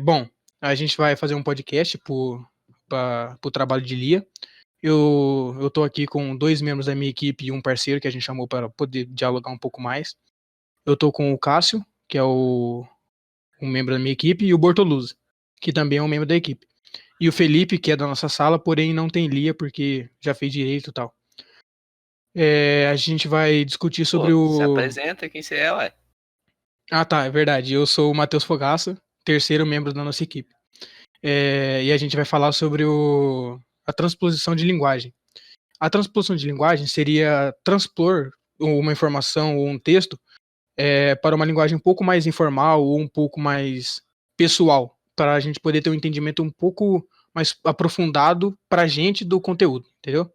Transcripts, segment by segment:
Bom, a gente vai fazer um podcast pro trabalho de Lia. Eu tô aqui com 2 membros da minha equipe e um parceiro que a gente chamou para poder dialogar um pouco mais. Eu tô com o Cássio, que é um membro da minha equipe, e o Bortoluzzi, que também é um membro da equipe. E o Felipe, que é da nossa sala, porém não tem Lia porque já fez direito e tal. A gente vai discutir sobre Pô, se o. apresenta quem você é, ué. Ah, tá, é verdade. Eu sou o Matheus Fogaça, terceiro membro da nossa equipe. E a gente vai falar sobre a transposição de linguagem. A transposição de linguagem seria transpor uma informação ou um texto para uma linguagem um pouco mais informal ou um pouco mais pessoal, para a gente poder ter um entendimento um pouco mais aprofundado para a gente do conteúdo, entendeu?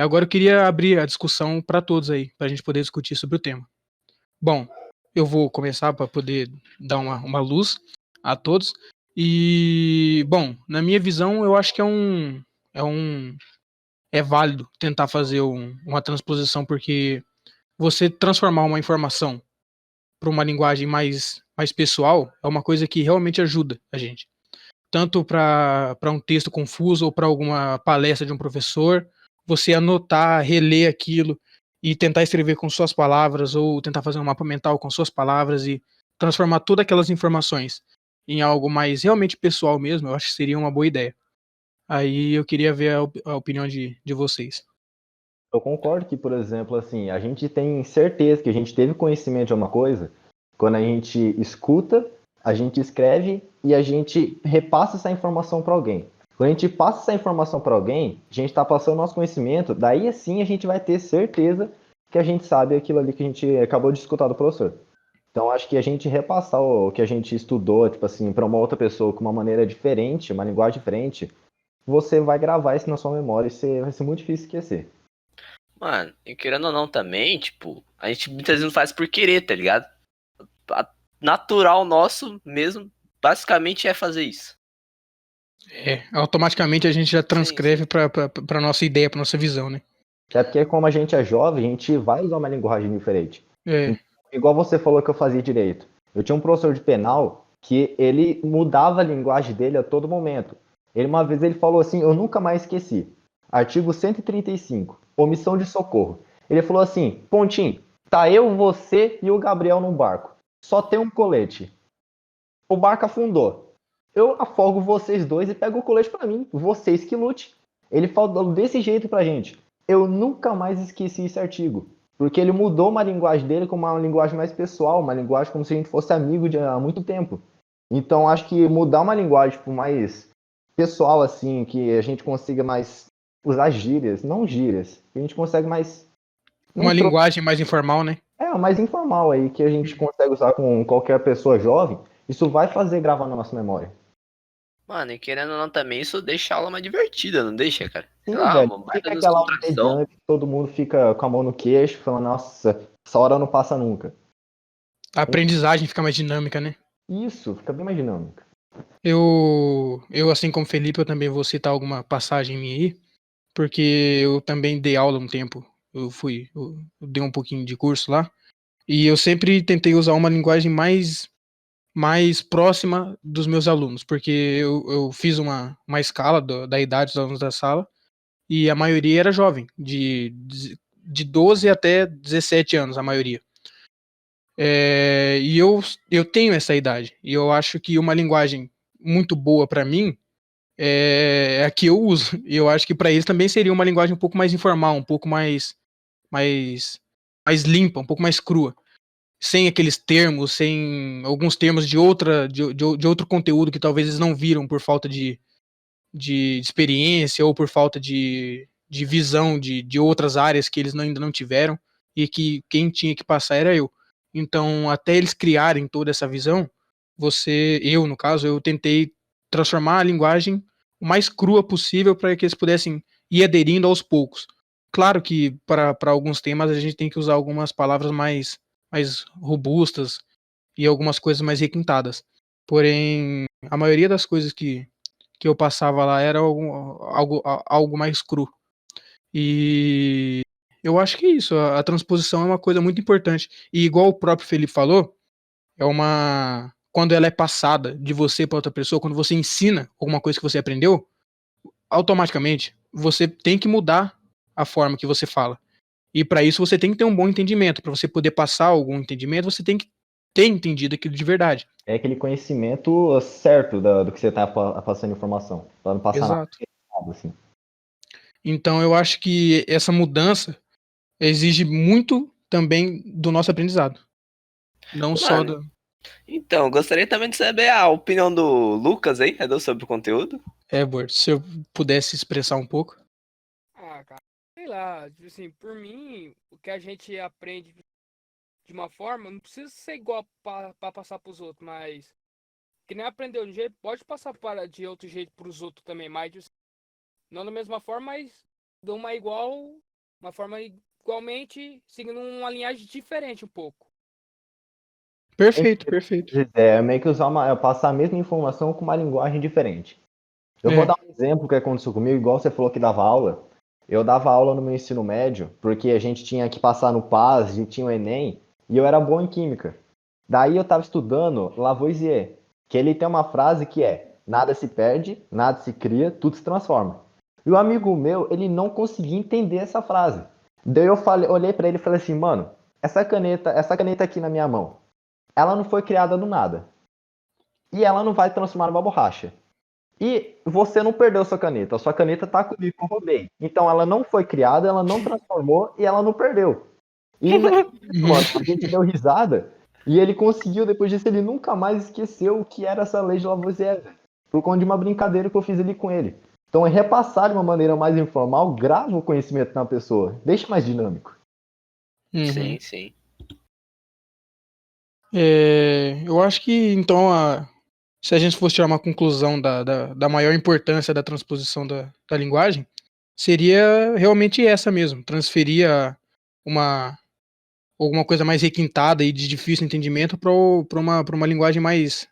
Agora eu queria abrir a discussão para todos aí, para a gente poder discutir sobre o tema. Bom, eu vou começar para poder dar uma luz a todos. E, bom, na minha visão, eu acho que é válido tentar fazer uma transposição, porque você transformar uma informação para uma linguagem mais pessoal é uma coisa que realmente ajuda a gente. Tanto para um texto confuso ou para alguma palestra de um professor, você anotar, reler aquilo e tentar escrever com suas palavras ou tentar fazer um mapa mental com suas palavras e transformar todas aquelas informações em algo mais realmente pessoal mesmo, eu acho que seria uma boa ideia. Aí eu queria ver a opinião de vocês. Eu concordo que, por exemplo, assim, a gente tem certeza que a gente teve conhecimento de uma coisa quando a gente escuta, a gente escreve e a gente repassa essa informação para alguém. Quando a gente passa essa informação para alguém, a gente está passando nosso conhecimento, daí assim a gente vai ter certeza que a gente sabe aquilo ali que a gente acabou de escutar do professor. Então, acho que a gente repassar o que a gente estudou, tipo assim, para uma outra pessoa com uma maneira diferente, uma linguagem diferente, você vai gravar isso na sua memória e vai ser muito difícil esquecer. Mano, e querendo ou não também, tipo, a gente muitas vezes não faz por querer, tá ligado? Natural nosso mesmo, basicamente é fazer isso. Automaticamente a gente já Sim, transcreve para nossa ideia, para nossa visão, né? Até porque, como a gente é jovem, a gente vai usar uma linguagem diferente. É, Igual você falou que eu fazia direito. Eu tinha um professor de penal que ele mudava a linguagem dele a todo momento. Uma vez ele falou assim, eu nunca mais esqueci. Artigo 135, omissão de socorro. Ele falou assim, Pontinho, tá eu, você e o Gabriel num barco. Só tem um colete. O barco afundou. Eu afogo vocês dois e pego o colete para mim. Vocês que lute. Ele falou desse jeito pra gente. Eu nunca mais esqueci esse artigo. Porque ele mudou uma linguagem dele com uma linguagem mais pessoal, uma linguagem como se a gente fosse amigo há muito tempo. Então acho que mudar uma linguagem tipo, mais pessoal, assim, que a gente consiga mais usar gírias, não gírias, que a gente consegue mais. uma linguagem mais informal, né? Mais informal aí, que a gente consegue usar com qualquer pessoa jovem, isso vai fazer gravar na nossa memória. Mano, e querendo ou não também, isso deixa a aula mais divertida, não deixa, cara? Sei Sim, lá, velho. uma baita Fica aquela aula descontração. entediante, todo mundo fica com a mão no queixo, falando, nossa, essa hora não passa nunca. A aprendizagem fica mais dinâmica, né? Isso, fica bem mais dinâmico. Assim como Felipe, eu também vou citar alguma passagem minha aí, porque eu também dei aula um tempo. Eu dei um pouquinho de curso lá, e eu sempre tentei usar uma linguagem mais próxima dos meus alunos, porque eu fiz uma escala da idade dos alunos da sala, e a maioria era jovem, de 12 até 17 anos, a maioria. E eu tenho essa idade, e eu acho que uma linguagem muito boa para mim é a que eu uso. E eu acho que para eles também seria uma linguagem um pouco mais informal, um pouco mais, mais limpa, um pouco mais crua. Sem aqueles termos, sem alguns termos de outro conteúdo que talvez eles não viram por falta de experiência ou por falta de visão de outras áreas que eles ainda não tiveram e que quem tinha que passar era eu. Então, até eles criarem toda essa visão, no caso, eu tentei transformar a linguagem o mais crua possível para que eles pudessem ir aderindo aos poucos. Claro que para alguns temas a gente tem que usar algumas palavras mais robustas e algumas coisas mais requintadas. Porém, a maioria das coisas que eu passava lá era algo mais cru. E eu acho que é isso, a transposição é uma coisa muito importante. E igual o próprio Felipe falou, é uma quando ela é passada de você para outra pessoa, quando você ensina alguma coisa que você aprendeu, automaticamente você tem que mudar a forma que você fala. E para isso você tem que ter um bom entendimento. Para você poder passar algum entendimento, você tem que ter entendido aquilo de verdade. É aquele conhecimento certo do que você está passando informação. Para não passar nada Exato. errado, assim. Então eu acho que essa mudança exige muito também do nosso aprendizado. Não só Mano, do. então, gostaria também de saber a opinião do Lucas aí, sobre o conteúdo. Bert, se eu pudesse expressar um pouco. Ah, cara, sei lá, tipo assim, por mim, o que a gente aprende de uma forma, não precisa ser igual pra passar pros outros, mas que nem aprendeu de um jeito, pode passar para de outro jeito pros outros também, mas tipo assim, não da mesma forma, mas de uma forma igualmente, seguindo uma linhagem diferente um pouco. Perfeito, perfeito. É meio que passar a mesma informação com uma linguagem diferente. Eu vou dar um exemplo que aconteceu comigo, igual você falou que dava aula. Eu dava aula no meu ensino médio, porque a gente tinha que passar no PAS, e tinha o Enem, e eu era bom em química. Daí eu estava estudando Lavoisier, que ele tem uma frase que é: nada se perde, nada se cria, tudo se transforma. E o amigo meu, ele não conseguia entender essa frase. Daí eu olhei para ele e falei assim, mano, essa caneta aqui na minha mão, ela não foi criada do nada. E ela não vai transformar numa borracha. E você não perdeu sua caneta. A sua caneta tá comigo que eu roubei. Então ela não foi criada, ela não transformou e ela não perdeu. E mano, a gente deu risada. E ele conseguiu, depois disso, ele nunca mais esqueceu o que era essa lei de Lavoisier. Por conta de uma brincadeira que eu fiz ali com ele. Então, repassar de uma maneira mais informal grava o conhecimento na pessoa. Deixa mais dinâmico. Uhum. Sim, sim. Eu acho que, então, se a gente fosse tirar uma conclusão da maior importância da transposição da linguagem, seria realmente essa mesmo, transferir alguma coisa mais requintada e de difícil entendimento para uma linguagem mais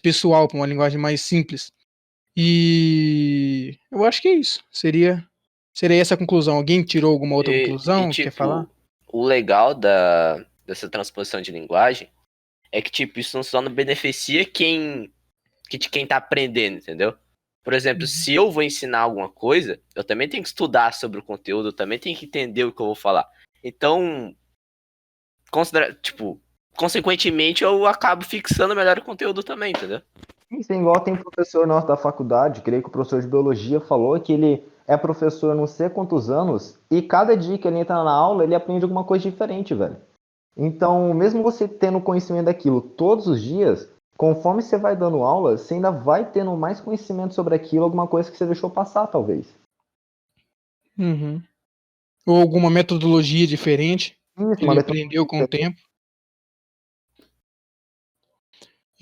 pessoal, para uma linguagem mais simples. E eu acho que é isso. Seria essa a conclusão. Alguém tirou alguma outra conclusão? Quer falar? O legal dessa transposição de linguagem é que, tipo, isso não só não beneficia quem tá aprendendo, entendeu? Por exemplo, se eu vou ensinar alguma coisa, eu também tenho que estudar sobre o conteúdo, eu também tenho que entender o que eu vou falar. Então, consequentemente, eu acabo fixando melhor o conteúdo também, entendeu? Isso é igual tem um professor nosso da faculdade, creio que o professor de biologia falou que ele é professor não sei quantos anos e cada dia que ele entra na aula ele aprende alguma coisa diferente, velho. Então, mesmo você tendo conhecimento daquilo todos os dias, conforme você vai dando aula, você ainda vai tendo mais conhecimento sobre aquilo, alguma coisa que você deixou passar, talvez. Uhum. Ou alguma metodologia diferente Isso, que ele aprendeu com o tempo.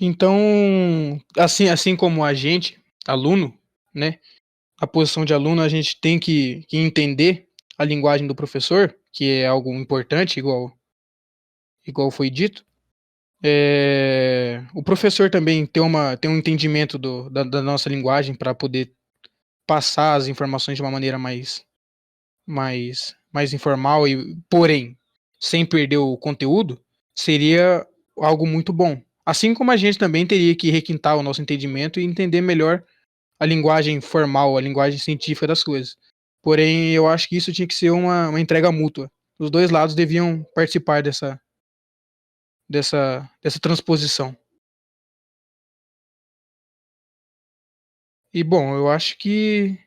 Então, assim como a gente, aluno, né? A posição de aluno, a gente tem que entender a linguagem do professor, que é algo importante, igual foi dito. O professor também tem um entendimento da nossa linguagem para poder passar as informações de uma maneira mais informal e, porém, sem perder o conteúdo, seria algo muito bom. Assim como a gente também teria que requintar o nosso entendimento e entender melhor a linguagem formal, a linguagem científica das coisas. Porém, eu acho que isso tinha que ser uma entrega mútua. Os dois lados deviam participar dessa transposição. E, bom, eu acho que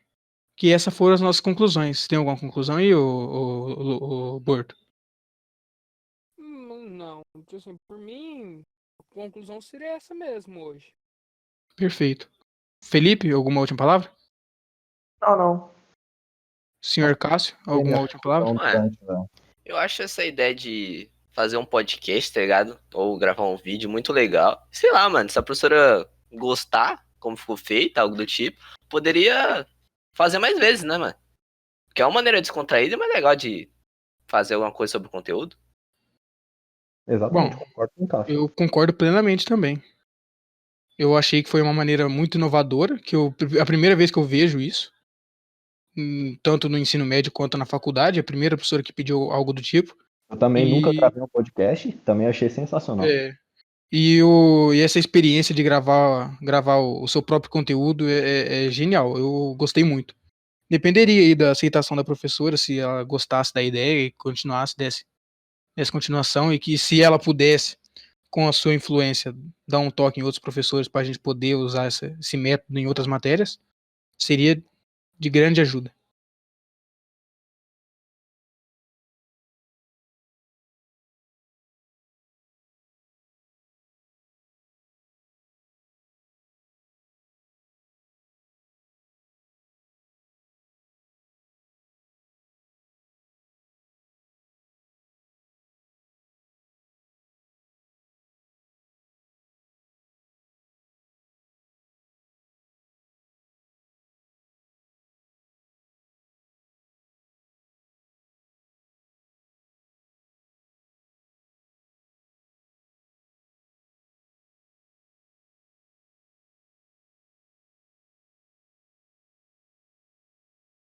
essas foram as nossas conclusões. Tem alguma conclusão aí, o Borto? Não, tipo assim, por mim, a conclusão seria essa mesmo hoje. Perfeito. Felipe, alguma última palavra? Não. Senhor Cássio, alguma última palavra? Mano, eu acho essa ideia de fazer um podcast, tá ligado? Ou gravar um vídeo muito legal. Sei lá, mano, se a professora gostar, como ficou feito, algo do tipo, poderia fazer mais vezes, né, mano? Que é uma maneira descontraída e mais legal de fazer alguma coisa sobre o conteúdo. Exatamente, Bom, concordo com o Cássio. eu concordo plenamente também. Eu achei que foi uma maneira muito inovadora, a primeira vez que eu vejo isso, tanto no ensino médio quanto na faculdade, a primeira professora que pediu algo do tipo. Eu também nunca E gravei um podcast, também achei sensacional. E essa experiência de gravar o seu próprio conteúdo é genial. Eu gostei muito. Dependeria aí da aceitação da professora, se ela gostasse da ideia e continuasse dessa continuação, e que se ela pudesse, com a sua influência, dar um toque em outros professores para a gente poder usar esse método em outras matérias, seria de grande ajuda.